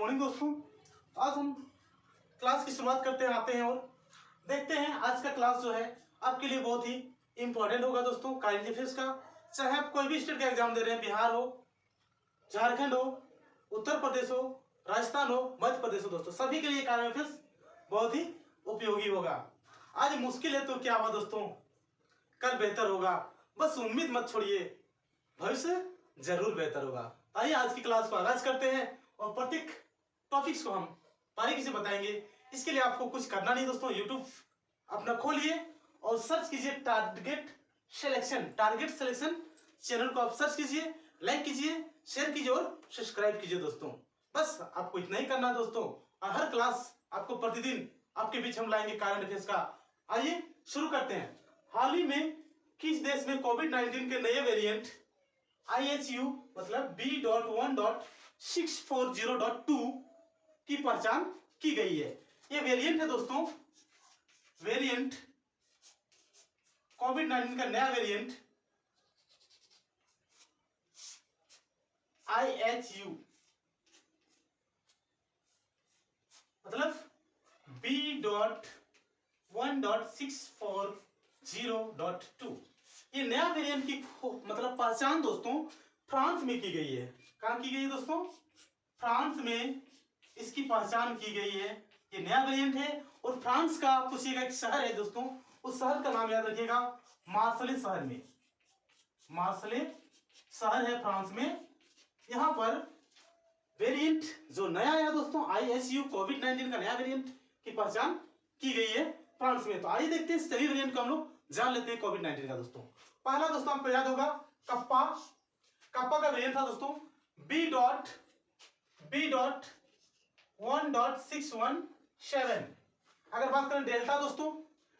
Morning दोस्तों। आज हम क्लास की शुरुआत करते हैं, आते हैं और देखते हैं आज का क्लास जो है आपके लिए बहुत ही इंपॉर्टेंट होगा दोस्तों। करंट अफेयर्स का, चाहे आप कोई भी स्टेट का एग्जाम दे रहे हैं, बिहार हो, झारखंड हो, उत्तर प्रदेश हो, राजस्थान हो, मध्य प्रदेश हो दोस्तों, सभी के लिए करंट अफेयर्स बहुत ही उपयोगी होगा। आज मुश्किल है तो क्या हुआ दोस्तों, कल बेहतर होगा। बस उम्मीद मत छोड़िए, भविष्य जरूर बेहतर होगा। आइए आज की क्लास को आगाज करते हैं और प्रत्येक टॉपिक्स को हम बारीकी से बताएंगे। इसके लिए आपको कुछ करना नहीं दोस्तों, यूट्यूब अपना खोलिए और सर्च कीजिए टारगेट सिलेक्शन चैनल को आप सर्च कीजिए, लाइक कीजिए, शेयर कीजिए और सब्सक्राइब कीजिए दोस्तों। बस आपको इतना ही करना है दोस्तों, और हर क्लास आपको प्रतिदिन आपके बीच हम लाएंगे करंट अफेयर्स का। आइए शुरू करते हैं। हाल ही में किस देश में कोविड-19 के नए वेरिएंट IHU मतलब B.1.640.2 की पहचान की गई है। ये वेरिएंट है दोस्तों, वेरिएंट कोविड-19 का नया वेरिएंट IHU मतलब B.1.640.2। ये नया वेरिएंट की मतलब पहचान दोस्तों फ्रांस में की गई है। कहाँ की गई है दोस्तों? फ्रांस में इसकी पहचान की गई है। ये नया वेरिएंट है और फ्रांस का पूछिएगा एक शहर है दोस्तों, उस शहर का नाम याद रखिएगा, मार्सेले शहर में। मार्सेले शहर है फ्रांस में। यहाँ पर वेरिएंट जो नया है दोस्तों IHU कोविड-19 का नया वेरिएंट की पहचान की गई है फ्रांस में। तो आइए देखते हैं सभी वेरिएंट को हम लोग जान लेते हैं कोविड-19 का दोस्तों। पहला दोस्तों आपको याद होगा कप्पा का वेरिएंट था दोस्तों B.1.617। अगर बात करें डेल्टा दोस्तों,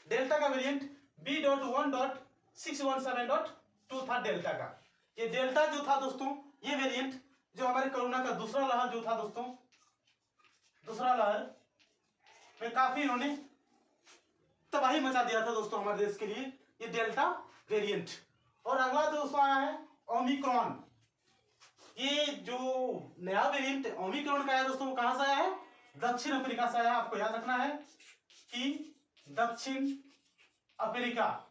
डेल्टा का वेरिएंट B.1.617.2 था डेल्टा का। ये डेल्टा जो था दोस्तों, ये वेरिएंट जो हमारे कोरोना का दूसरा लहर जो था दोस्तों, दूसरा लहर में काफी इन्होंने तबाही मचा दिया था दोस्तों हमारे देश के लिए, ये डेल्टा वेरिएंट। और अगला दोस्तों आया है ओमिक्रॉन। ये जो नया वेरिएंट ओमिक्रॉन का है दोस्तों, वो कहां से आया है? दक्षिण अफ्रीका से आया। आपको याद रखना है कि दक्षिण अफ्रीका,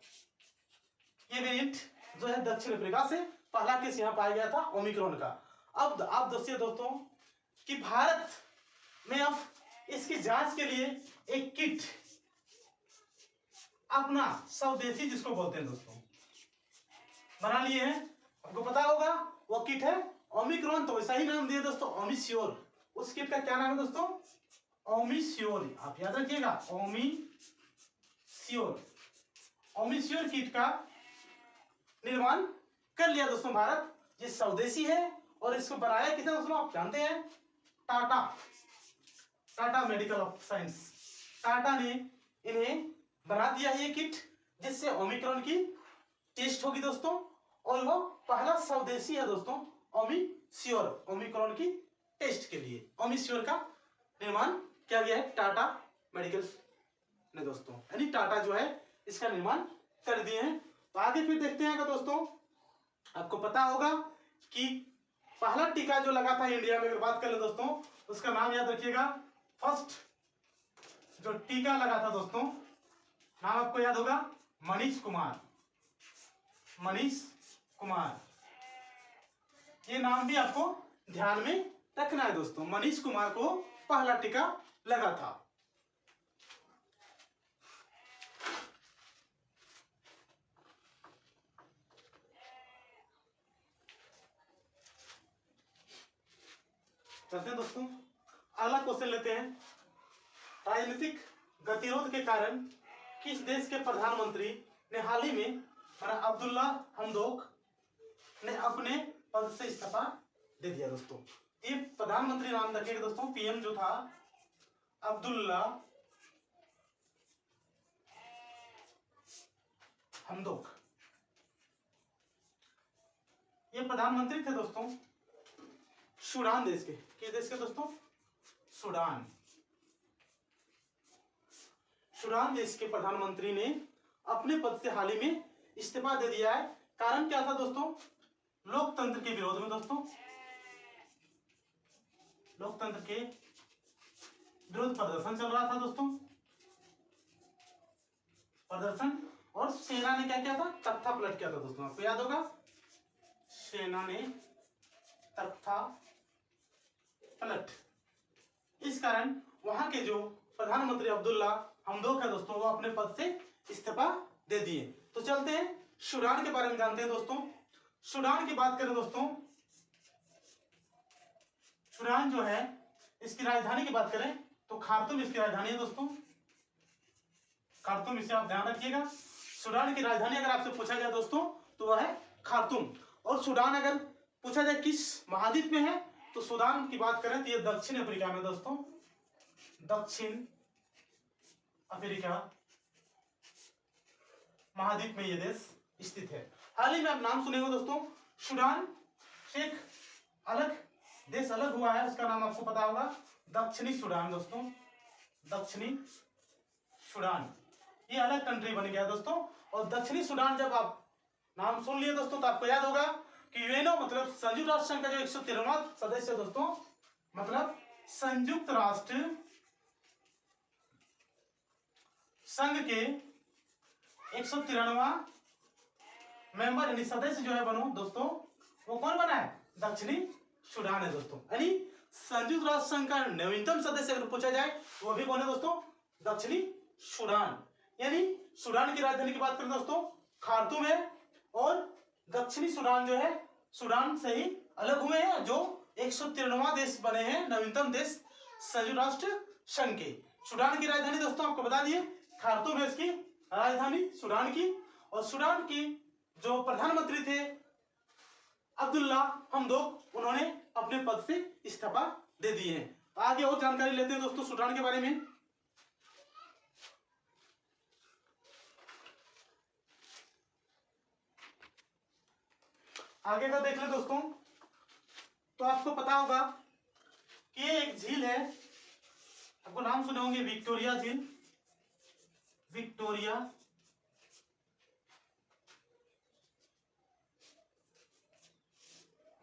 ये वेरिएंट जो है दक्षिण अफ्रीका से पहला केस यहां पाया गया था ओमिक्रॉन का। अब आप दोस्तों कि भारत में अब इसकी जांच के लिए एक किट अपना स्वदेशी जिसको बोलते हैं दोस्तों बना लिए हैं। आपको पता होगा वो किट है ओमिक्रॉन, तो वैसा ही नाम दिया दोस्तों ओमिश्योर। उस किट का क्या नाम है दोस्तों? ओमिश्योर। आप याद रखिएगा ओमिश्योर किट का निर्माण कर लिया दोस्तों भारत। ये स्वदेशी है और इसको बनाया किसने दोस्तों? आप जानते हैं Tata medical of science. Tata ने इन्हें बना दिया है ये किट, जिससे ओमिक्रॉन की टेस्ट होगी दोस्तों। और वो पहला स्वदेशी है दोस्तों ओमिश्योर, ओमिक्रॉन की टेस्ट के लिए ओमिश्योर का निर्माण किया गया है टाटा मेडिकल ने दोस्तों, यानी टाटा जो है इसका निर्माण कर दिए हैं। तो आगे फिर देखते हैं दोस्तों, आपको पता होगा कि पहला टीका जो लगा था इंडिया में, अगर बात करें दोस्तों, उसका नाम याद रखिएगा। फर्स्ट जो टीका लगा था दोस्तों, नाम आपको याद होगा मनीष कुमार। ये नाम भी आपको ध्यान में रखना है दोस्तों। मनीष कुमार को पहला टीका लगा था। चलते हैं दोस्तों, अगला क्वेश्चन लेते हैं। राजनीतिक गतिरोध के कारण किस देश के प्रधानमंत्री ने हाल ही में अब्दुल्ला हमदोक ने अपने पद से इस्तीफा दे दिया दोस्तों? ये प्रधानमंत्री नाम रखिएगा दोस्तों, PM जो था अब्दुल्ला हमदोक, ये प्रधानमंत्री थे दोस्तों सूडान देश के। किस देश के दोस्तों? सूडान देश के प्रधानमंत्री ने अपने पद से हाल ही में इस्तीफा दे दिया है। कारण क्या था दोस्तों? लोकतंत्र के विरोध में दोस्तों, लोकतंत्र के विरुद्ध प्रदर्शन चल रहा था दोस्तों, प्रदर्शन, और सेना ने क्या किया था, तख्ता पलट किया था दोस्तों, आपको याद होगा, सेना ने तख्ता पलट। इस कारण वहां के जो प्रधानमंत्री अब्दुल्ला हमदोक है दोस्तों, वो अपने पद से इस्तीफा दे दिए। तो चलते हैं सूडान के बारे में जानते हैं दोस्तों। सूडान की बात करें दोस्तों, सूडान जो है, इसकी राजधानी की बात करें तो खार्तूम इसकी राजधानी है दोस्तों, खार्तूम, इसे आप ध्यान रखिएगा। सूडान की राजधानी अगर आपसे पूछा जाए दोस्तों तो वह है खार्तूम। और सूडान अगर पूछा जाए किस महाद्वीप में है तो सूडान की बात करें तो ये दक्षिण अफ्रीका में दोस्तों, दक्षिण अफ्रीका महाद्वीप में ये देश स्थित है। हाल ही में आप नाम सुने हो दोस्तों, सूडान से एक अलग देश अलग हुआ है, उसका नाम आपको पता होगा, दक्षिणी सूडान दोस्तों, दक्षिणी सूडान, ये अलग कंट्री बन गया दोस्तों। और दक्षिणी सूडान जब आप नाम सुन लिए दोस्तों तो आपको याद होगा कि यूएनओ मतलब संयुक्त राष्ट्र संघ का जो 193वां सदस्य दोस्तों, मतलब संयुक्त राष्ट्र संघ के 193वां मेंबर यानी सदस्य जो है बनो दोस्तों, वो कौन बना है, दक्षिणी सूडान है दोस्तों। यानी संयुक्त राष्ट्र संघ का नवीनतम सदस्य अगर पूछा जाए तो वो भी कौन है दोस्तों, दक्षिणी सूडान। यानी सूडान की राजधानी की बात करें दोस्तों खार्तूम है, और दक्षिणी सूडान जो है सूडान से ही अलग हुए हैं, जो 193वां देश बने हैं, नवीनतम देश संयुक्त राष्ट्र संघ के। सूडान की राजधानी दोस्तों आपको बता दिए खार्तूम है इसकी राजधानी सूडान की। और सूडान की जो प्रधानमंत्री थे अब्दुल्ला हमदोक, उन्होंने अपने पद से इस्तीफा दे दिए हैं। आगे और जानकारी लेते हैं दोस्तों सूडान के बारे में। आगे का देख ले दोस्तों, तो आपको पता होगा कि ये एक झील है, आपको नाम सुने होंगे विक्टोरिया झील, विक्टोरिया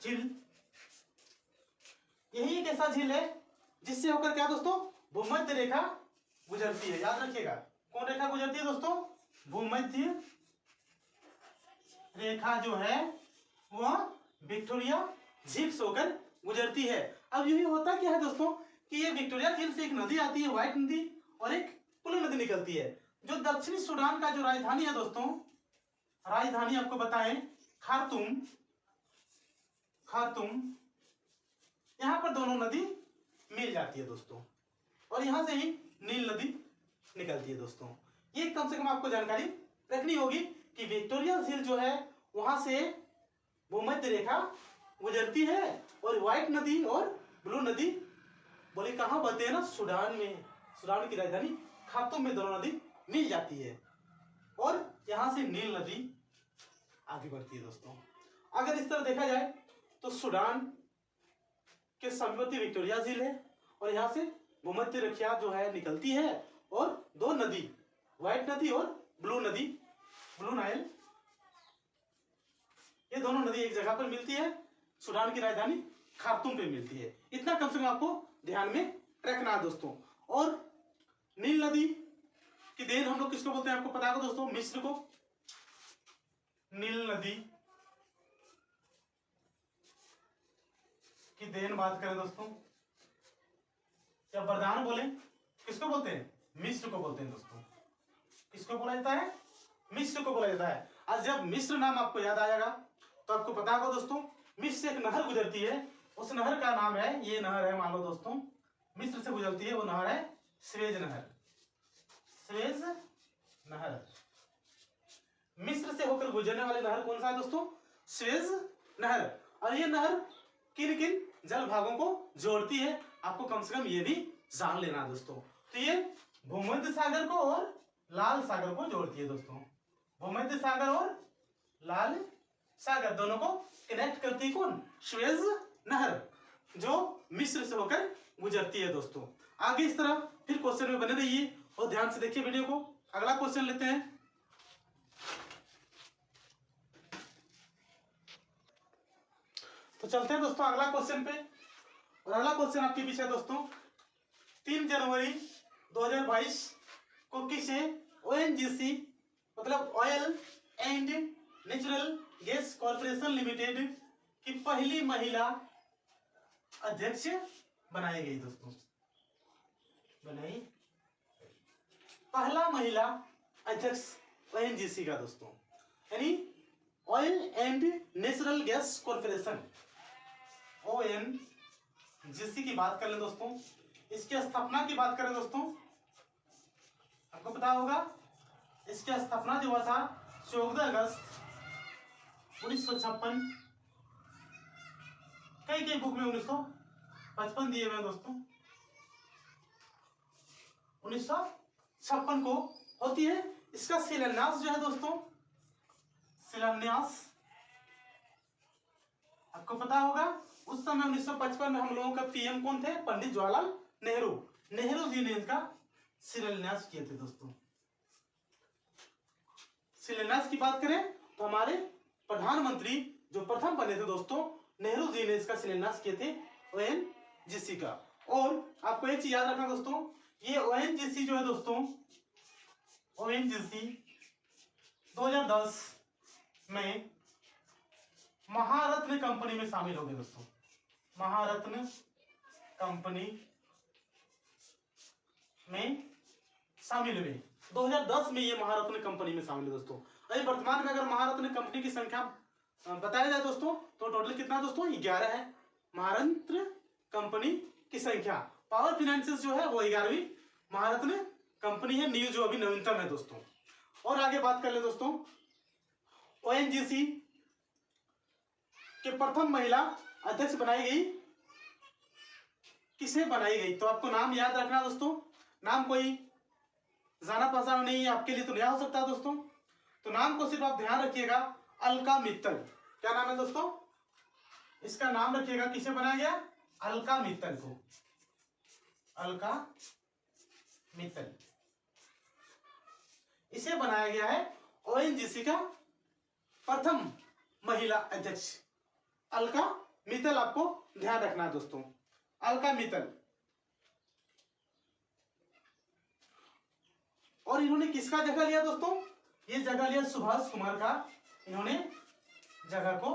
झील। यही एक ऐसा झील है जिससे होकर क्या दोस्तों, भूमध्य रेखा गुजरती है, याद रखिएगा, कौन रेखा गुजरती है दोस्तों, भूमध्य रेखा जो है वह विक्टोरिया झील से होकर गुजरती है। अब यही होता क्या है दोस्तों कि ये विक्टोरिया झील से एक नदी आती है, व्हाइट नदी, और एक ब्लू नदी निकलती है। जो दक्षिणी सूडान का जो राजधानी है दोस्तों, राजधानी आपको बताएं खार्तूम, खार्तूम, यहाँ पर दोनों नदी मिल जाती है दोस्तों, और यहाँ से ही नील नदी निकलती है दोस्तों। ये कम से कम आपको जानकारी रखनी होगी कि विक्टोरिया झील जो है वहां से भूमध्य रेखा गुजरती है, और व्हाइट नदी और ब्लू नदी बोले कहाँ बहते हैं ना, सूडान में, सूडान की राजधानी खार्तूम में दोनों नदी मिल जाती है, और यहाँ से नील नदी आगे बढ़ती है दोस्तों। अगर इस तरह देखा जाए तो सूडान के समीपवर्ती विक्टोरिया झील है, और यहाँ से भूमध्य रेखा जो है निकलती है, और दो नदी, व्हाइट नदी और ब्लू नदी, ब्लू नाइल, ये दोनों नदी एक जगह पर मिलती है, सूडान की राजधानी खार्तूम पे मिलती है। इतना कम से कम आपको ध्यान में रखना है दोस्तों। और नील नदी की देन हम लोग किसको बोलते हैं आपको पता होगा दोस्तों, मिस्र को। नील नदी की देन बात करें दोस्तों, या वरदान बोले, किसको बोलते हैं, मिस्र को बोलते हैं दोस्तों। किसको बोला जाता है, मिस्र को बोला जाता है। आज जब मिस्र नाम आपको याद आएगा तो आपको पता होगा दोस्तों, मिस्र से एक नहर गुजरती है, उस नहर का नाम है, ये नहर है, मान लो दोस्तों मिस्र से गुजरती है, वो नहर है स्वेज नहर, स्वेज नहर। मिस्र से होकर गुजरने वाली नहर कौन सा है दोस्तों, स्वेज नहर। और ये नहर किन किन जल भागों को जोड़ती है, आपको कम से कम ये भी जान लेना दोस्तों। तो ये भूमध्य सागर को और लाल सागर को जोड़ती है दोस्तों, भूमध्य सागर और लाल सागर दोनों को कनेक्ट करती है कौन, स्वेज नहर, जो मिस्र से होकर गुजरती है दोस्तों। आगे इस तरह फिर क्वेश्चन में बने रहिए और ध्यान से देखिए वीडियो को। अगला क्वेश्चन लेते हैं। तो चलते हैं दोस्तों अगला क्वेश्चन पे, और अगला क्वेश्चन आपके पीछे है दोस्तों, 3 जनवरी 2022 को किसे ओएनजीसी मतलब oil and natural gas corporation limited की पहली महिला अध्यक्ष बनाई गई दोस्तों, बनाई पहला महिला अध्यक्ष ओएनजीसी का दोस्तों, यानी oil and natural gas corporation ONGC की बात कर लें दोस्तों। इसकी स्थापना की बात करें दोस्तों, आपको पता होगा इसकी स्थापना जो हुआ था 14 अगस्त 1956, कई बुक में 1955 दिए हुए हैं दोस्तों। 1956 को होती है। इसका शिलान्यास जो है दोस्तों, शिलान्यास आपको पता होगा उस समय 1955 में हम लोगों का पीएम कौन थे, पंडित जवाहरलाल नेहरू। नेहरू जी ने इसका शिलान्यास किए थे दोस्तों। शिलान्यास की बात करें तो हमारे प्रधानमंत्री जो प्रथम बने थे दोस्तों, नेहरू जी ने इसका शिलान्यास किए थे ओएनजीसी का। और आपको एक चीज याद रखना दोस्तों, ये ओएनजीसी जो है दोस्तों, ओएनजीसी 2010 में महारत्न कंपनी में शामिल हो गए दोस्तों। महारत्न कंपनी में शामिल हुए 2010 में, ये महारत्न कंपनी में शामिल है दोस्तों। अभी वर्तमान में अगर महारत्न कंपनी की संख्या बताया जाए दोस्तों तो टोटल कितना दोस्तों, 11 है महारत्न कंपनी की संख्या। पावर फाइनेंस जो है वो 11वीं महारत्न कंपनी है, न्यू जो अभी नवीनतम है दोस्तों। और आगे बात कर ले दोस्तों, ओएनजीसी के प्रथम महिला अध्यक्ष बनाई गई, किसे बनाई गई, तो आपको नाम याद रखना दोस्तों। नाम कोई जाना पहचाना नहीं है आपके लिए तो नया हो सकता है दोस्तों, तो नाम को सिर्फ आप ध्यान रखिएगा, अलका मित्तल। क्या नाम है दोस्तों, इसका नाम रखिएगा, किसे बनाया गया, अलका मित्तल को, अलका मित्तल इसे बनाया गया है ओएनजीसी का प्रथम महिला अध्यक्ष। अलका मित्तल आपको ध्यान रखना है दोस्तों, अलका मित्तल। और इन्होंने किसका जगह लिया दोस्तों, ये जगह लिया सुभाष कुमार का, इन्होंने जगह को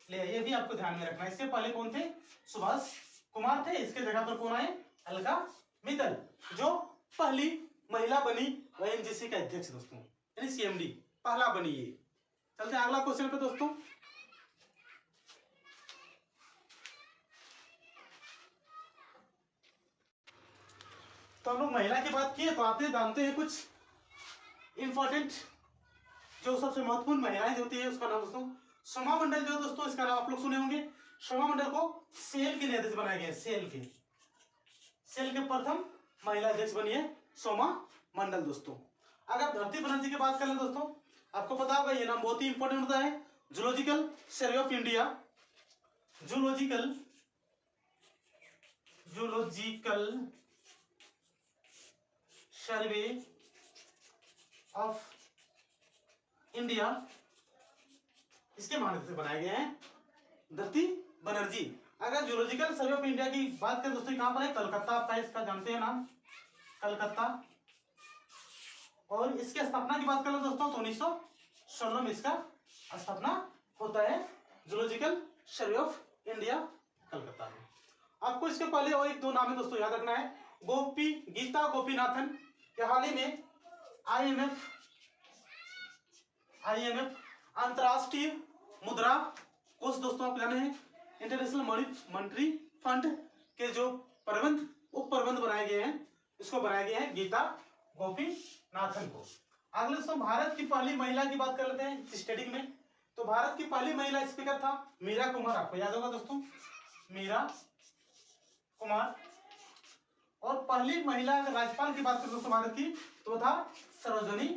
लिया, ये भी आपको ध्यान में रखना है। इससे पहले कौन थे, सुभाष कुमार थे, इसके जगह पर कौन आए, अलका मित्तल, जो पहली महिला बनी ओएनजीसी का अध्यक्ष दोस्तों, यानी सीएमडी पहला बनी ये। चलते हैं अगला क्वेश्चन पे दोस्तों। तो हम लोग महिला की बात की है, तो आपने जानते हैं कुछ इंपॉर्टेंट जो सबसे महत्वपूर्ण महिलाएं होती है, उसका नाम दोस्तों शोभा मंडल जो दोस्तों, इसका नाम आप लोग सुने होंगे। शोभा मंडल को सेल के अध्यक्ष बनाया गया, सेल के प्रथम महिला अध्यक्ष बनी है शोभा मंडल दोस्तों। अगर धरती बनर्जी की बात करें दोस्तों, आपको पता होगा ये नाम बहुत ही इंपॉर्टेंट होता है, zoological survey of India, zoological survey of India, इसके माध्यम से बनाए गए हैं धरती बनर्जी। अगर जूलॉजिकल सर्वे ऑफ इंडिया की बात करें दोस्तों, कहां पर है, कलकत्ता आपका इसका जानते हैं नाम, कलकत्ता। और इसकी स्थापना की बात करें दोस्तों तो 1916 में इसका स्थापना होता है, zoological survey of India Calcutta में। आपको इसके पहले और एक दो नाम है दोस्तों याद रखना है, गीता गोपीनाथन, के हाल ही में आईएमएफ अंतरराष्ट्रीय मुद्रा कोष दोस्तों आप जाने हैं, इंटरनेशनल मॉनेटरी फंड के जो उप प्रबंध बनाए गए हैं, इसको बनाए गए हैं गीता गोपीनाथन को। अगले दोस्तों भारत की पहली महिला की बात कर लेते हैं स्टैटिक में। तो भारत की पहली महिला स्पीकर था मीरा कुमार, आपको याद होगा दोस्तों, मीरा कुमार। और पहली महिला राज्यपाल की बात करें दोस्तों भारत की, तो था सरोजिनी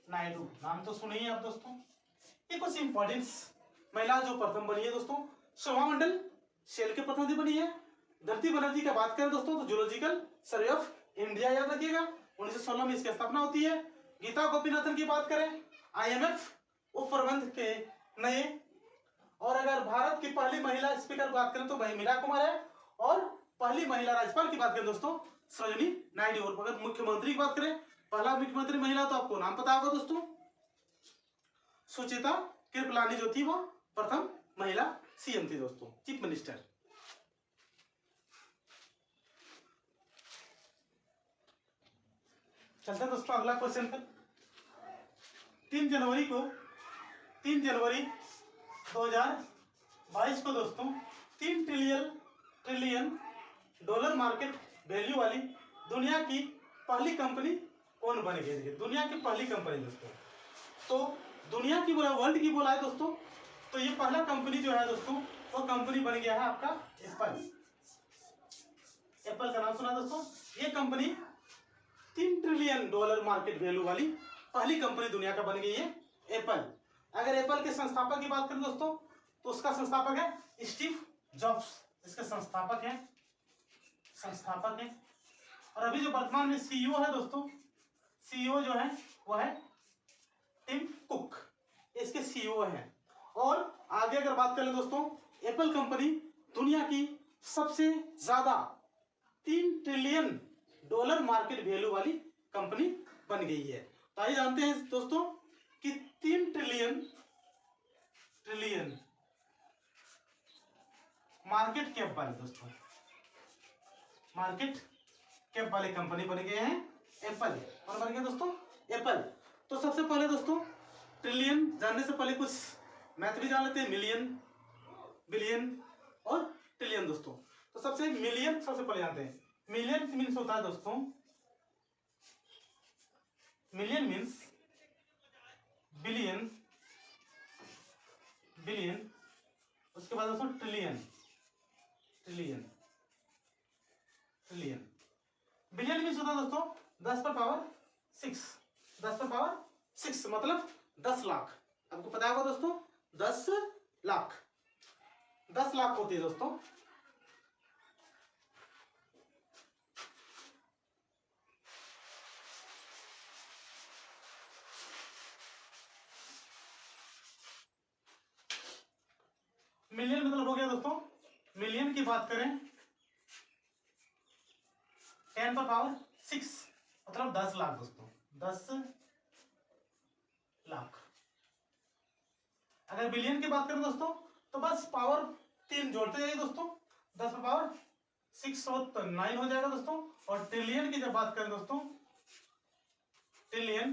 नायडू, नाम तो सुने ही आप दोस्तों। ये कुछ इंपॉर्टेंस महिला जो प्रथम बनी है दोस्तों, शोभा मंडल सेल के प्रतिनिधि बनी है। धरती बनर्जी की बात करें दोस्तों तो जूलॉजिकल सर्वे ऑफ इंडिया याद रखिएगा, 1916 में इसकी स्थापना होती है। गीता गोपीनाथन की बात करें, आईएमएफ उप प्रबंध के नए और अगर भारत की पहली महिला स्पीकर की बात करें तो वही मीरा कुमार है, और पहली महिला राज्यपाल की बात करें दोस्तों सरोजिनी नायडू। और अगर मुख्यमंत्री की बात करें, पहला मुख्यमंत्री महिला तो आपको नाम पता होगा दोस्तों, सुचिता कृपलानी जो थी वो प्रथम महिला सीएम थी दोस्तों, चीफ मिनिस्टर। चलते हैं दोस्तों अगला क्वेश्चन पर। 3 जनवरी 2022 को दोस्तों 3 ट्रिलियन डॉलर मार्केट वैल्यू वाली दुनिया की पहली कंपनी कौन बन गई? दुनिया की पहली कंपनी दोस्तों, तो दुनिया की बोला, वर्ल्ड की बोला है दोस्तों, तो ये पहला कंपनी जो है दोस्तों वो कंपनी बन गया है आपका एप्पल। एप्पल का नाम सुना दोस्तों? ये company 3 trillion dollar market value वाली पहली कंपनी दुनिया का बन गई है एप्पल। अगर एप्पल के संस्थापक की बात करें दोस्तों तो उसका संस्थापक है स्टीव जॉब्स, इसके संस्थापक हैं। और अभी जो वर्तमान में सीईओ है दोस्तों, सीईओ जो है वो है टिम कुक, इसके सीईओ हैं। और आगे अगर बात करें दोस्तों, एप्पल कंपनी दुनिया की सबसे ज्यादा 3 ट्रिलियन डॉलर मार्केट वैल्यू वाली कंपनी बन गई है। तो आइए जानते हैं दोस्तों कि 3 ट्रिलियन मार्केट कैप वाले दोस्तों, मार्केट कैप वाले कंपनी बन गए हैं एप्पल। और बन गए दोस्तों एप्पल। तो सबसे पहले दोस्तों ट्रिलियन जानने से पहले कुछ मैथ भी जान लेते हैं, मिलियन, बिलियन और ट्रिलियन दोस्तों। तो सबसे मिलियन सबसे पहले जानते हैं। मिलियन मीन्स होता है दोस्तों, मिलियन मीन्स बिलियन, उसके बाद दोस्तों ट्रिलियन। बिलियन मीन्स होता है दोस्तों 10 पर पावर 6 मतलब 10 लाख। आपको पता होगा दोस्तों 10 लाख होती है दोस्तों। मिलियन मतलब हो गया दोस्तों, मिलियन की बात करें 10 पर पावर 6 मतलब 10 लाख दोस्तों, 10 लाख। अगर बिलियन की बात करें दोस्तों तो बस पावर 3 जोड़ते जाइए दोस्तों, 10 पर पावर 6 तो 9 हो जाएगा दोस्तों। और ट्रिलियन की जब बात करें दोस्तों, ट्रिलियन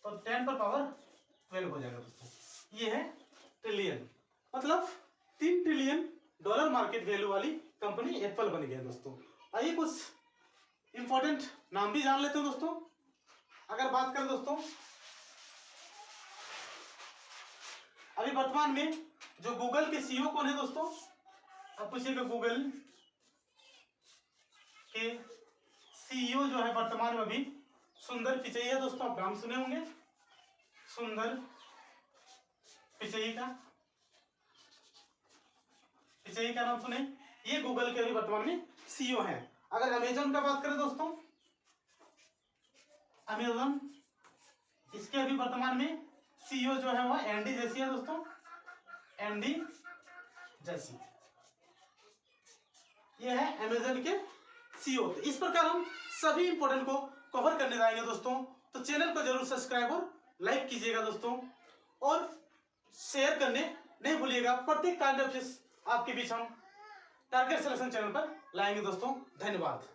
तो 10 पर पावर 12 हो जाएगा दोस्तों। ये है ट्रिलियन, मतलब 3 ट्रिलियन डॉलर मार्केट वैल्यू वाली कंपनी एप्पल बन गया दोस्तों। आइए कुछ इंपॉर्टेंट नाम भी जान लेते हैं दोस्तों। अगर बात करें दोस्तों, अभी वर्तमान में जो गूगल के सीईओ कौन है दोस्तों? अब पूछिएगा गूगल के सीईओ जो है वर्तमान में अभी सुंदर पिचई है दोस्तों, आप नाम सुने होंगे सुंदर पिचई का नाम सुने। ये गूगल के अभी वर्तमान में सीईओ हैं। अगर अमेजन का बात करें दोस्तों, अमेजन इसके अभी वर्तमान में सीईओ जो है वह एंडी जेसी है दोस्तों, एंडी जेसी। ये है अमेजन के सीईओ। तो इस प्रकार हम सभी इंपोर्टेंट को कवर करने जाएंगे दोस्तों। तो चैनल को जरूर सब्सक्राइब और लाइक कीजिएगा दोस्तों, और शेयर करने नहीं भूलिएगा। प्रत्येक कांड आपके बीच हम टारगेट सिलेक्शन चैनल पर लाएंगे दोस्तों। धन्यवाद।